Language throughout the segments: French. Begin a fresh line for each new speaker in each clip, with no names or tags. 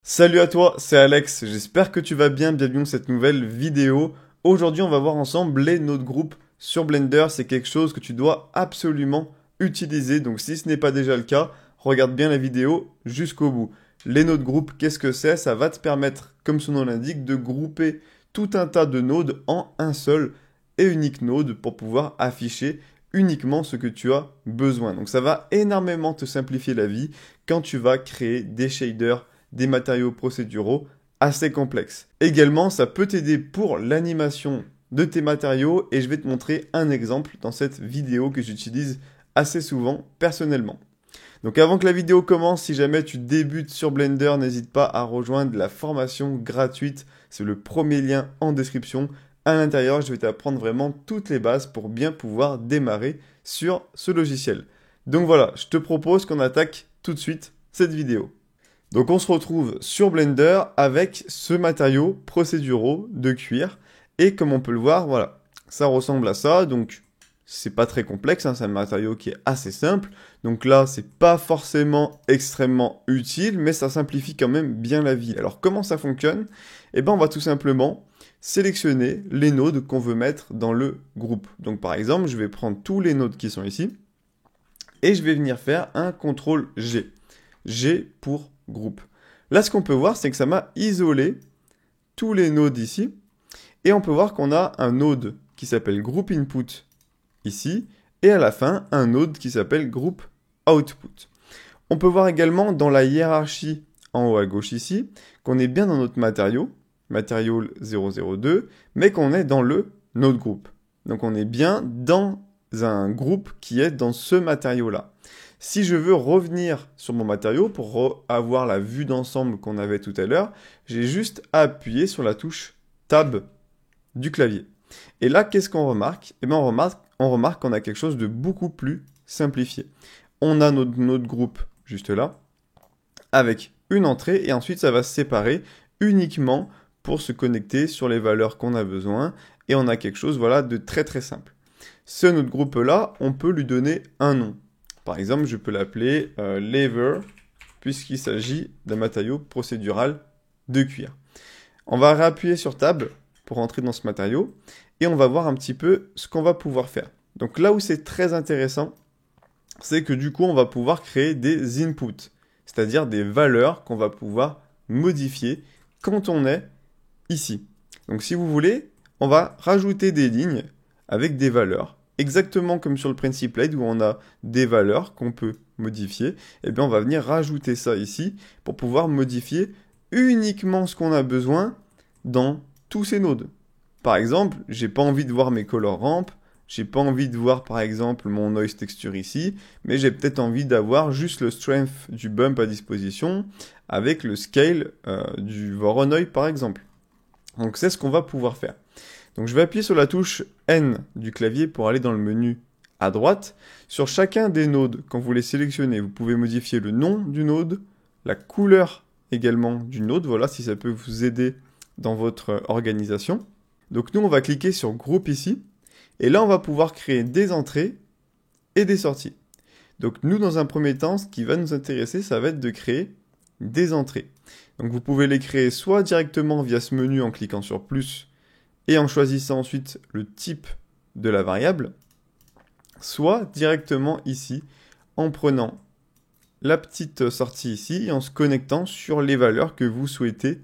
Salut à toi, c'est Alex, j'espère que tu vas bien, bienvenue dans cette nouvelle vidéo. Aujourd'hui on va voir ensemble les notes de groupe sur Blender, c'est quelque chose que tu dois absolument utiliser, donc si ce n'est pas déjà le cas, regarde bien la vidéo jusqu'au bout. Les notes de groupe, qu'est-ce que c'est? Ça va te permettre, comme son nom l'indique, de grouper tout un tas de nodes en un seul et unique node pour pouvoir afficher uniquement ce que tu as besoin. Donc ça va énormément te simplifier la vie quand tu vas créer des shaders, des matériaux procéduraux assez complexes. Également, ça peut t'aider pour l'animation de tes matériaux et je vais te montrer un exemple dans cette vidéo que j'utilise assez souvent personnellement. Donc avant que la vidéo commence, si jamais tu débutes sur Blender, n'hésite pas à rejoindre la formation gratuite. C'est le premier lien en description. À l'intérieur, je vais t'apprendre vraiment toutes les bases pour bien pouvoir démarrer sur ce logiciel. Donc voilà, je te propose qu'on attaque tout de suite cette vidéo. Donc on se retrouve sur Blender avec ce matériau procéduraux de cuir. Et comme on peut le voir, voilà, ça ressemble à ça. Donc c'est pas très complexe, hein, c'est un matériau qui est assez simple. Donc là, c'est pas forcément extrêmement utile, mais ça simplifie quand même bien la vie. Alors comment ça fonctionne? Eh ben on va tout simplement sélectionner les nodes qu'on veut mettre dans le groupe. Donc par exemple, je vais prendre tous les nodes qui sont ici et je vais venir faire un CTRL G. G pour groupe. Là, ce qu'on peut voir, c'est que ça m'a isolé tous les nodes ici. Et on peut voir qu'on a un node qui s'appelle group input ici. Et à la fin, un node qui s'appelle group output. On peut voir également dans la hiérarchie en haut à gauche ici, qu'on est bien dans notre matériau 002, mais qu'on est dans le node group. Donc on est bien dans un groupe qui est dans ce matériau-là. Si je veux revenir sur mon matériau pour avoir la vue d'ensemble qu'on avait tout à l'heure, j'ai juste à appuyer sur la touche Tab du clavier. Et là, qu'est-ce qu'on remarque? Eh bien, on remarque qu'on a quelque chose de beaucoup plus simplifié. On a notre groupe juste là, avec une entrée, et ensuite ça va se séparer uniquement pour se connecter sur les valeurs qu'on a besoin, et on a quelque chose voilà, de très très simple. Ce notre groupe-là, on peut lui donner un nom. Par exemple, je peux l'appeler lever, puisqu'il s'agit d'un matériau procédural de cuir. On va réappuyer sur Tab pour entrer dans ce matériau, et on va voir un petit peu ce qu'on va pouvoir faire. Donc là où c'est très intéressant, c'est que du coup, on va pouvoir créer des inputs, c'est-à-dire des valeurs qu'on va pouvoir modifier quand on est ici. Donc si vous voulez, on va rajouter des lignes avec des valeurs. Exactement comme sur le Principled Blade où on a des valeurs qu'on peut modifier, et bien on va venir rajouter ça ici pour pouvoir modifier uniquement ce qu'on a besoin dans tous ces nodes. Par exemple, j'ai pas envie de voir mes color ramp, j'ai pas envie de voir par exemple mon noise texture ici, mais j'ai peut-être envie d'avoir juste le strength du bump à disposition avec le scale du Voronoi par exemple. Donc c'est ce qu'on va pouvoir faire. Donc je vais appuyer sur la touche N du clavier pour aller dans le menu à droite. Sur chacun des nodes, quand vous les sélectionnez, vous pouvez modifier le nom du node, la couleur également du node, voilà si ça peut vous aider dans votre organisation. Donc nous on va cliquer sur groupe ici, et là on va pouvoir créer des entrées et des sorties. Donc nous dans un premier temps, ce qui va nous intéresser, ça va être de créer des entrées. Donc vous pouvez les créer soit directement via ce menu en cliquant sur plus, et en choisissant ensuite le type de la variable, soit directement ici, en prenant la petite sortie ici, et en se connectant sur les valeurs que vous souhaitez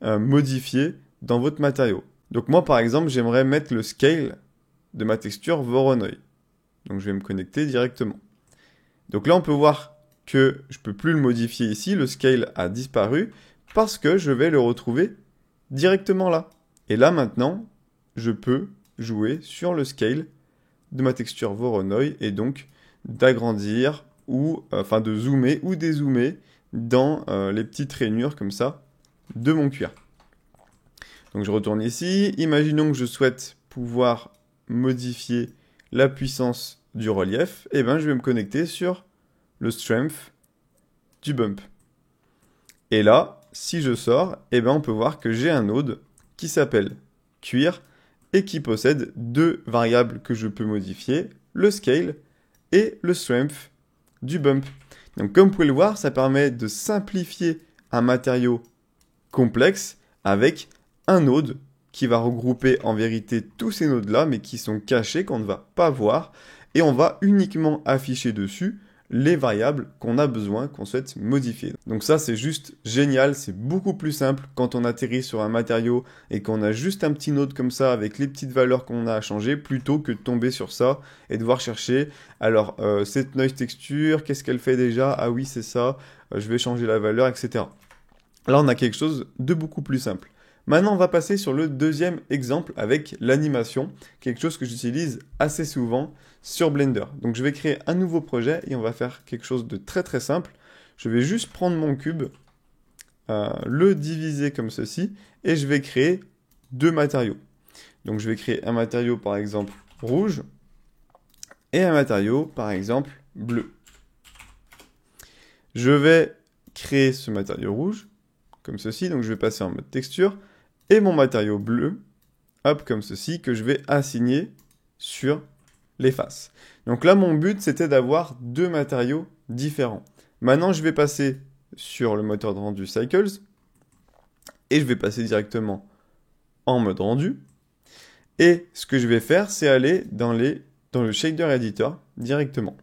modifier dans votre matériau. Donc moi par exemple, j'aimerais mettre le scale de ma texture Voronoi. Donc je vais me connecter directement. Donc là on peut voir que je ne peux plus le modifier ici, le scale a disparu, parce que je vais le retrouver directement là. Et là, maintenant, je peux jouer sur le scale de ma texture Voronoi et donc d'agrandir ou, enfin de zoomer ou dézoomer dans les petites rainures comme ça de mon cuir. Donc je retourne ici. Imaginons que je souhaite pouvoir modifier la puissance du relief. Et bien, je vais me connecter sur le strength du bump. Et là, si je sors, et ben on peut voir que j'ai un node qui s'appelle cuir et qui possède deux variables que je peux modifier, le scale et le strength du bump. Donc comme vous pouvez le voir, ça permet de simplifier un matériau complexe avec un node qui va regrouper en vérité tous ces nodes-là, mais qui sont cachés, qu'on ne va pas voir, et on va uniquement afficher dessus les variables qu'on a besoin, qu'on souhaite modifier. Donc ça, c'est juste génial, c'est beaucoup plus simple quand on atterrit sur un matériau et qu'on a juste un petit node comme ça avec les petites valeurs qu'on a à changer, plutôt que de tomber sur ça et devoir chercher, alors cette noise texture, qu'est-ce qu'elle fait déjà? Ah oui, c'est ça, je vais changer la valeur, etc. Là, on a quelque chose de beaucoup plus simple. Maintenant, on va passer sur le deuxième exemple avec l'animation, quelque chose que j'utilise assez souvent sur Blender. Donc, je vais créer un nouveau projet et on va faire quelque chose de très très simple. Je vais juste prendre mon cube, le diviser comme ceci, et je vais créer deux matériaux. Donc, je vais créer un matériau, par exemple, rouge, et un matériau, par exemple, bleu. Je vais créer ce matériau rouge, comme ceci, donc je vais passer en mode texture, et mon matériau bleu, hop, comme ceci, que je vais assigner sur les faces. Donc là, mon but, c'était d'avoir deux matériaux différents. Maintenant, je vais passer sur le moteur de rendu Cycles, et je vais passer directement en mode rendu. Et ce que je vais faire, c'est aller dans le Shader Editor directement.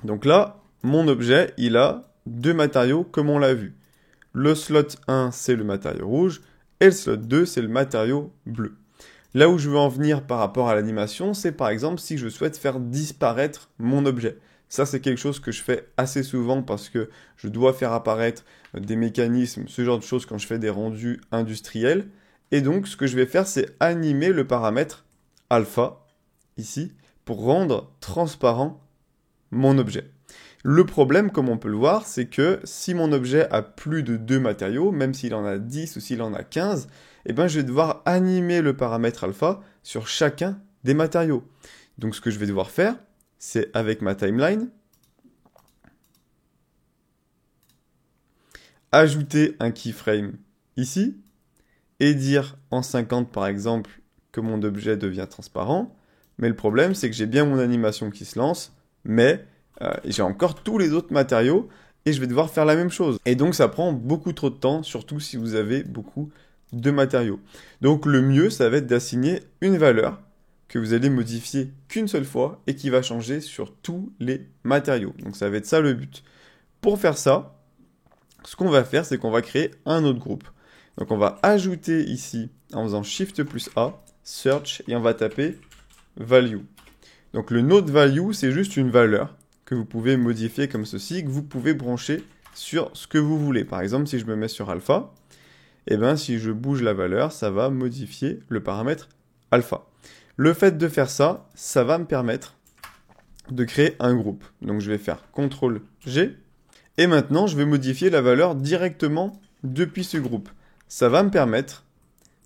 Donc là, mon objet, il a deux matériaux comme on l'a vu. Le slot 1, c'est le matériau rouge, et le slot 2, c'est le matériau bleu. Là où je veux en venir par rapport à l'animation, c'est par exemple si je souhaite faire disparaître mon objet. Ça, c'est quelque chose que je fais assez souvent parce que je dois faire apparaître des mécanismes, ce genre de choses quand je fais des rendus industriels. Et donc, ce que je vais faire, c'est animer le paramètre alpha, ici, pour rendre transparent mon objet. Le problème, comme on peut le voir, c'est que si mon objet a plus de 2 matériaux, même s'il en a 10 ou s'il en a 15, eh ben, je vais devoir animer le paramètre alpha sur chacun des matériaux. Donc ce que je vais devoir faire, c'est avec ma timeline, ajouter un keyframe ici, et dire en 50 par exemple que mon objet devient transparent. Mais le problème, c'est que j'ai bien mon animation qui se lance, mais j'ai encore tous les autres matériaux et je vais devoir faire la même chose. Et donc ça prend beaucoup trop de temps, surtout si vous avez beaucoup de matériaux. Donc le mieux, ça va être d'assigner une valeur que vous allez modifier qu'une seule fois et qui va changer sur tous les matériaux. Donc ça va être ça le but. Pour faire ça, ce qu'on va faire, c'est qu'on va créer un autre groupe. Donc on va ajouter ici, en faisant Shift plus A, Search, et on va taper Value. Donc le node value, c'est juste une valeur que vous pouvez modifier comme ceci, que vous pouvez brancher sur ce que vous voulez. Par exemple, si je me mets sur alpha, et bien si je bouge la valeur, ça va modifier le paramètre alpha. Le fait de faire ça, ça va me permettre de créer un groupe. Donc je vais faire CTRL-G, et maintenant je vais modifier la valeur directement depuis ce groupe. Ça va me permettre,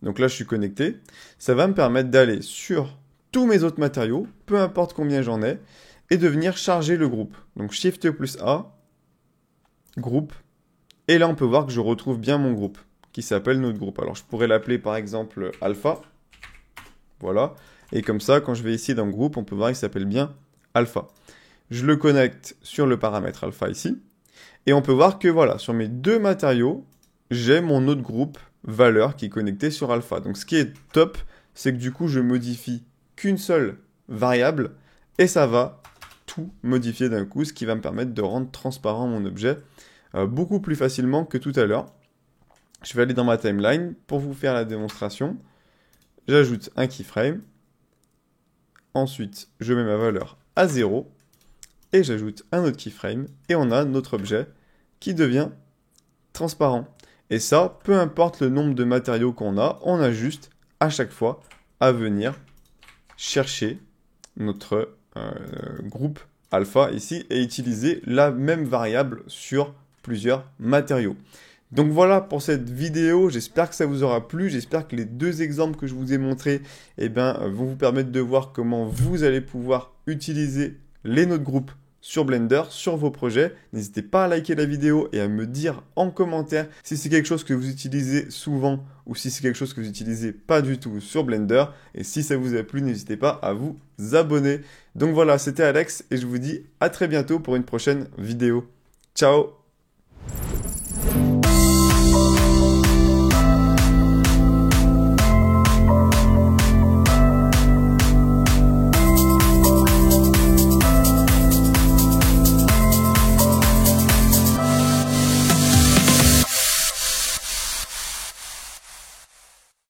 donc là je suis connecté, ça va me permettre d'aller sur tous mes autres matériaux, peu importe combien j'en ai, et de venir charger le groupe. Donc Shift plus A, groupe, et là on peut voir que je retrouve bien mon groupe, qui s'appelle notre groupe. Alors je pourrais l'appeler par exemple alpha, voilà, et comme ça quand je vais ici dans le groupe, on peut voir qu'il s'appelle bien alpha. Je le connecte sur le paramètre alpha ici, et on peut voir que voilà, sur mes deux matériaux, j'ai mon autre groupe valeur qui est connecté sur alpha. Donc ce qui est top, c'est que du coup je modifie qu'une seule variable, et ça va tout modifier d'un coup, ce qui va me permettre de rendre transparent mon objet beaucoup plus facilement que tout à l'heure. Je vais aller dans ma timeline pour vous faire la démonstration. J'ajoute un keyframe. Ensuite, je mets ma valeur à 0. Et j'ajoute un autre keyframe. Et on a notre objet qui devient transparent. Et ça, peu importe le nombre de matériaux qu'on a, on a juste à chaque fois à venir chercher notre groupe alpha ici et utiliser la même variable sur plusieurs matériaux. Donc voilà pour cette vidéo, j'espère que ça vous aura plu, j'espère que les deux exemples que je vous ai montrés vont vous permettre de voir comment vous allez pouvoir utiliser les nodes groupes sur Blender, sur vos projets. N'hésitez pas à liker la vidéo et à me dire en commentaire si c'est quelque chose que vous utilisez souvent ou si c'est quelque chose que vous utilisez pas du tout sur Blender. Et si ça vous a plu, n'hésitez pas à vous abonner. Donc voilà, c'était Alex et je vous dis à très bientôt pour une prochaine vidéo. Ciao!